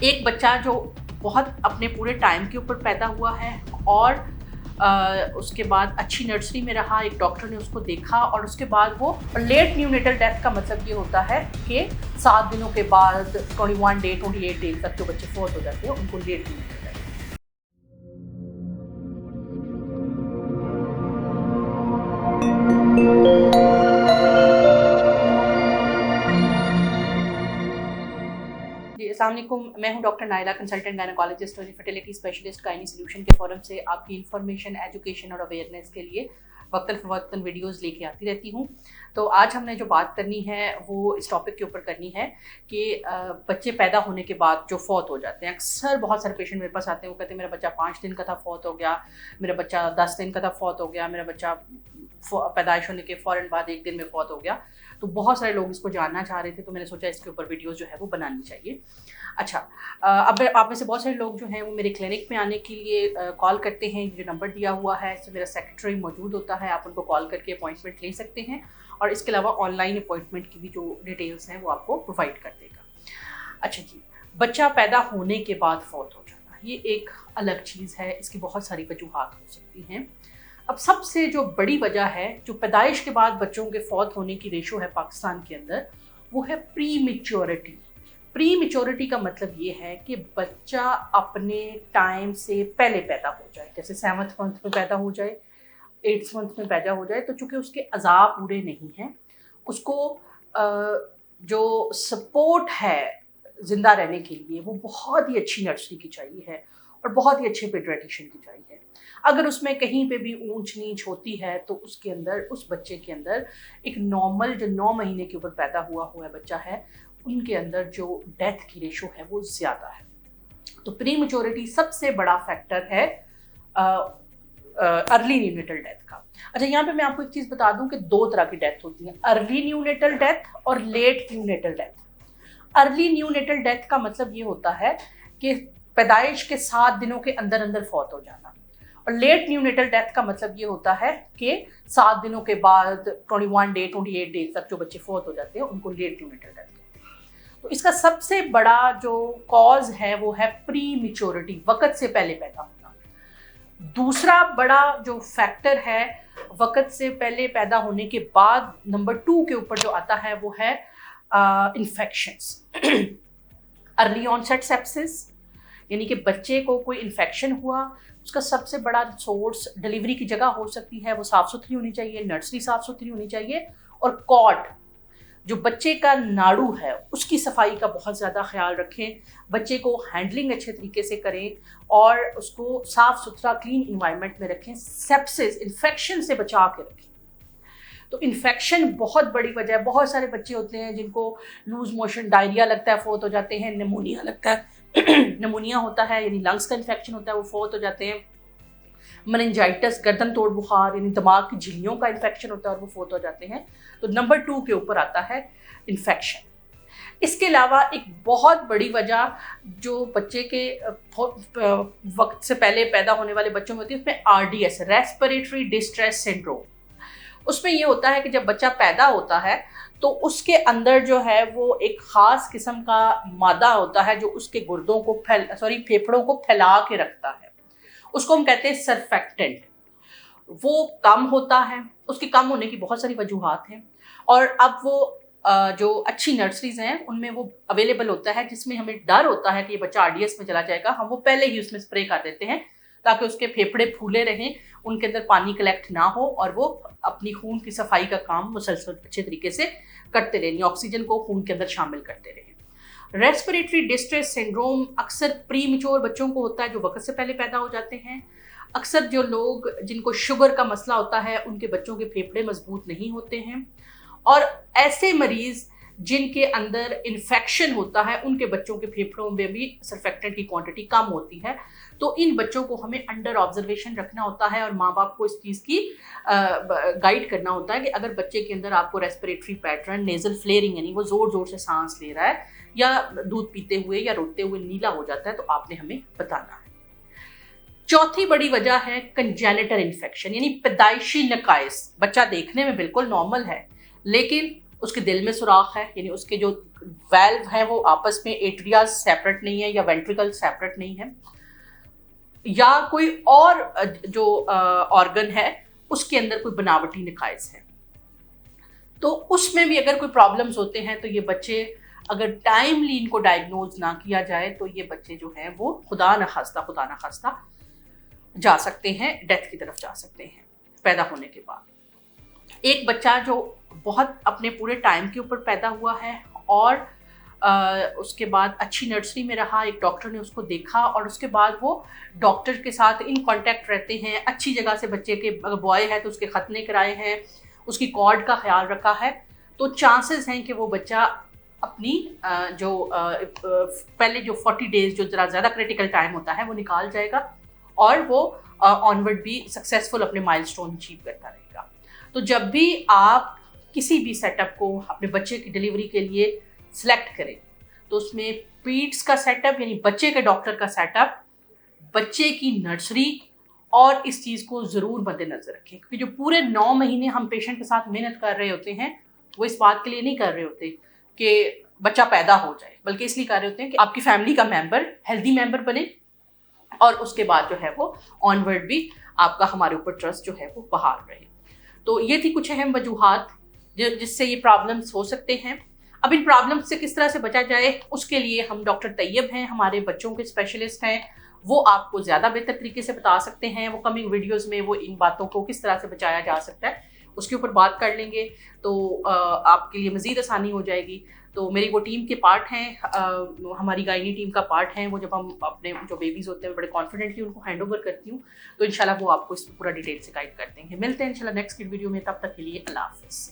एक बच्चा जो बहुत अपने पूरे टाइम के ऊपर पैदा हुआ है और उसके बाद अच्छी नर्सरी में रहा, एक डॉक्टर ने उसको देखा और उसके बाद वो लेट न्यूनेटल डेथ का मतलब ये होता है कि 7 दिनों के बाद 21 डे 28 डेज तक जो बच्चे फोर्थ हो जाते हैं उनको लेट न्यूनेटल डेथ। अस्सलाम वालेकुम, मैं हूं डॉक्टर नाइला, कंसल्टेंट गायनेकोलॉजिस्ट और फर्टिलिटी स्पेशलिस्ट गायनी सॉल्यूशन के फोरम से आपकी इन्फॉर्मेशन, एजुकेशन और अवेयरनेस के लिए वक्तन वीडियोस लेके आती रहती हूं। तो आज हमने जो बात करनी है वो इस टॉपिक के ऊपर करनी है कि बच्चे पैदा होने के बाद जो फौत हो जाते हैं। अक्सर बहुत सारे पेशेंट मेरे पास आते हैं, वो कहते हैं मेरा बच्चा 5 दिन का था फौत हो गया, मेरा बच्चा 10 दिन का था फौत हो गया, मेरा बच्चा पैदाइश होने के फ़ौरन बाद 1 दिन में फौत हो गया। तो बहुत सारे लोग इसको जानना चाह रहे थे, तो मैंने सोचा इसके ऊपर वीडियोस जो है वो बनानी चाहिए। अच्छा, अब आप में से बहुत सारे लोग जो हैं वो मेरे क्लिनिक में आने के लिए कॉल करते हैं। जो नंबर दिया हुआ है इसमें मेरा सेक्रेटरी मौजूद होता है, आप उनको कॉल करके अपॉइंटमेंट ले सकते हैं और इसके अलावा ऑनलाइन अपॉइंटमेंट की भी जो डिटेल्स हैं वो आपको प्रोवाइड कर देगा। अच्छा जी, बच्चा पैदा होने के बाद फौत हो जाना ये एक अलग चीज़ है, इसकी बहुत सारी वजूहात हो सकती हैं। अब सबसे जो बड़ी वजह है जो पैदाइश के बाद बच्चों के फौत होने की रेशो है पाकिस्तान के अंदर, वो है प्री मेच्योरिटी। प्री मेच्योरिटी का मतलब ये है कि बच्चा अपने टाइम से पहले पैदा हो जाए, जैसे 7th मंथ में पैदा हो जाए, 8th मंथ में पैदा हो जाए। तो चूंकि उसके अज़ाब पूरे नहीं हैं, उसको जो सपोर्ट है ज़िंदा रहने के लिए वो बहुत ही अच्छी नर्सरी की चाहिए है और बहुत ही अच्छे पेडियाट्रिशियन की चाहिए। अगर उसमें कहीं पे भी ऊंच नीच होती है तो उसके अंदर, उस बच्चे के अंदर एक नॉर्मल जो 9 महीने के ऊपर पैदा हुआ बच्चा है, उनके अंदर जो डेथ की रेशो है वो ज़्यादा है। तो प्री मेच्योरिटी सबसे बड़ा फैक्टर है अर्ली न्यूनेटल डेथ का। अच्छा, यहाँ पे मैं आपको एक चीज़ बता दूं कि 2 तरह की डेथ होती है, अर्ली न्यूनेटल डेथ और late neonatal death. Early neonatal death का मतलब ये होता है कि पैदाइश के 7 दिनों के अंदर अंदर फौत हो जाना, और लेट न्यूनेटल डेथ का मतलब ये होता है कि 7 दिनों के बाद 21 डे 28 डेज तक जो बच्चे फौत हो जाते हैं उनको लेट न्यूनेटल डेथ कहते हैं। तो इसका सबसे बड़ा जो कॉज है वो है प्री मेच्योरिटी, वक्त से पहले पैदा होना। दूसरा बड़ा जो फैक्टर है वक्त से पहले पैदा होने के बाद नंबर 2 के ऊपर जो आता है वो है इन्फेक्शंस। अर्ली ऑनसेट सेप्सिस, यानी कि बच्चे को कोई इन्फेक्शन हुआ, उसका सबसे बड़ा सोर्स डिलीवरी की जगह हो सकती है वो साफ़ सुथरी होनी चाहिए, नर्सरी साफ़ सुथरी होनी चाहिए, और कॉट जो बच्चे का नाड़ू है उसकी सफाई का बहुत ज़्यादा ख्याल रखें, बच्चे को हैंडलिंग अच्छे तरीके से करें और उसको साफ़ सुथरा क्लीन इन्वायरमेंट में रखें, सेप्सिस इन्फेक्शन से बचा के रखें। तो इन्फेक्शन बहुत बड़ी वजह है। बहुत सारे बच्चे होते हैं जिनको लूज मोशन, डायरिया लगता है, फौत हो जाते हैं, निमोनिया लगता है निमोनिया होता है यानी लंग्स का इन्फेक्शन होता है, वो फौत हो जाते हैं। मेनिंजाइटिस, गर्दन तोड़ बुखार यानी दिमाग की झिल्लियों का इन्फेक्शन होता है और वो फौत हो जाते हैं। तो नंबर 2 के ऊपर आता है इन्फेक्शन। इसके अलावा एक बहुत बड़ी वजह जो बच्चे के वक्त से पहले पैदा होने वाले बच्चों में होती है, उसमें RDS, रेस्पिरेटरी डिस्ट्रेस सिंड्रोम। उसमें ये होता है कि जब बच्चा पैदा होता है तो उसके अंदर जो है वो एक ख़ास किस्म का मादा होता है जो उसके गुर्दों को फेफड़ों को फैला के रखता है, उसको हम कहते हैं सरफेक्टेंट। वो कम होता है, उसके कम होने की बहुत सारी वजूहात हैं, और अब वो जो अच्छी नर्सरीज हैं उनमें वो अवेलेबल होता है, जिसमें हमें डर होता है कि ये बच्चा RDS में चला जाएगा, हम वो पहले ही उसमें स्प्रे कर देते हैं ताकि उसके फेफड़े फूले रहें, उनके अंदर पानी कलेक्ट ना हो और वो अपनी खून की सफाई का काम मुसलसल अच्छे तरीके से करते रहें, ऑक्सीजन को खून के अंदर शामिल करते रहें। रेस्पिरेटरी डिस्ट्रेस सिंड्रोम अक्सर प्री मेच्योर बच्चों को होता है जो वक्त से पहले पैदा हो जाते हैं। अक्सर जो लोग जिनको शुगर का मसला होता है उनके बच्चों के फेफड़े मजबूत नहीं होते हैं, और ऐसे मरीज़ जिनके अंदर इन्फेक्शन होता है उनके बच्चों के फेफड़ों में भी सरफेक्टेंट की क्वांटिटी कम होती है। तो इन बच्चों को हमें अंडर ऑब्जर्वेशन रखना होता है और माँ बाप को इस चीज़ की गाइड करना होता है कि अगर बच्चे के अंदर आपको रेस्पिरेटरी पैटर्न, नेजल फ्लेयरिंग यानी वो ज़ोर ज़ोर से सांस ले रहा है या दूध पीते हुए या रोते हुए नीला हो जाता है, तो आपने हमें बताना है। चौथी बड़ी वजह है कंजेनिटल इन्फेक्शन यानी पैदाइशी नकाइस। बच्चा देखने में बिल्कुल नॉर्मल है लेकिन उसके दिल में सुराख है, यानी उसके जो वेल्व हैं वो आपस में एट्रिया सेपरेट नहीं है या वेंट्रिकल सेपरेट नहीं है, या कोई और जो ऑर्गन है उसके अंदर कोई बनावटी नकाइज है, तो उसमें भी अगर कोई प्रॉब्लम्स होते हैं तो ये बच्चे अगर टाइमली इनको डायग्नोज ना किया जाए तो ये बच्चे जो हैं वो खुदा न खास्ता जा सकते हैं, डेथ की तरफ जा सकते हैं पैदा होने के बाद। एक बच्चा जो बहुत अपने पूरे टाइम के ऊपर पैदा हुआ है और उसके बाद अच्छी नर्सरी में रहा, एक डॉक्टर ने उसको देखा और उसके बाद वो डॉक्टर के साथ इन कांटेक्ट रहते हैं, अच्छी जगह से बच्चे के, अगर बॉय है तो उसके खतने कराए हैं, उसकी कॉर्ड का ख्याल रखा है, तो चांसेस हैं कि वो बच्चा अपनी जो पहले जो 40 डेज जो ज़रा ज़्यादा क्रिटिकल टाइम होता है वो निकाल जाएगा और वो ऑनवर्ड भी सक्सेसफुल अपने माइलस्टोन अचीव करता रहेगा। तो जब भी आप किसी भी सेटअप को अपने बच्चे की डिलीवरी के लिए सिलेक्ट करें तो उसमें पीड्स का सेटअप यानी बच्चे के डॉक्टर का सेटअप, बच्चे की नर्सरी और इस चीज़ को ज़रूर मद्देनज़र रखें, क्योंकि जो पूरे 9 महीने हम पेशेंट के साथ मेहनत कर रहे होते हैं वो इस बात के लिए नहीं कर रहे होते कि बच्चा पैदा हो जाए, बल्कि इसलिए कर रहे होते हैं कि आपकी फैमिली का मेंबर हेल्दी मेंबर बने और उसके बाद जो है वो ऑनवर्ड भी आपका हमारे ऊपर ट्रस्ट जो है वो बहाल रहे। तो ये थी कुछ अहम वजूहात जिससे ये प्रॉब्लम्स हो सकते हैं। अब इन प्रॉब्लम्स से किस तरह से बचा जाए उसके लिए हम डॉक्टर तैयब हैं, हमारे बच्चों के स्पेशलिस्ट हैं, वो आपको ज़्यादा बेहतर तरीके से बता सकते हैं। वो कमिंग वीडियोस में वो इन बातों को किस तरह से बचाया जा सकता है उसके ऊपर बात कर लेंगे, तो आपके लिए मज़ीद आसानी हो जाएगी। तो मेरी वो टीम के पार्ट हैं, हमारी गायनी टीम का पार्ट हैं, वो जब हम अपने जो बेबीज़ होते हैं बड़े कॉन्फिडेंटली उनको हैंड ओवर करती हूँ तो इंशाल्लाह वो आपको इस पूरा डिटेल से गाइड कर देंगे। मिलते हैं इंशाल्लाह नेक्स्ट वीडियो में, तब तक के लिए अल्लाह हाफ़िज़।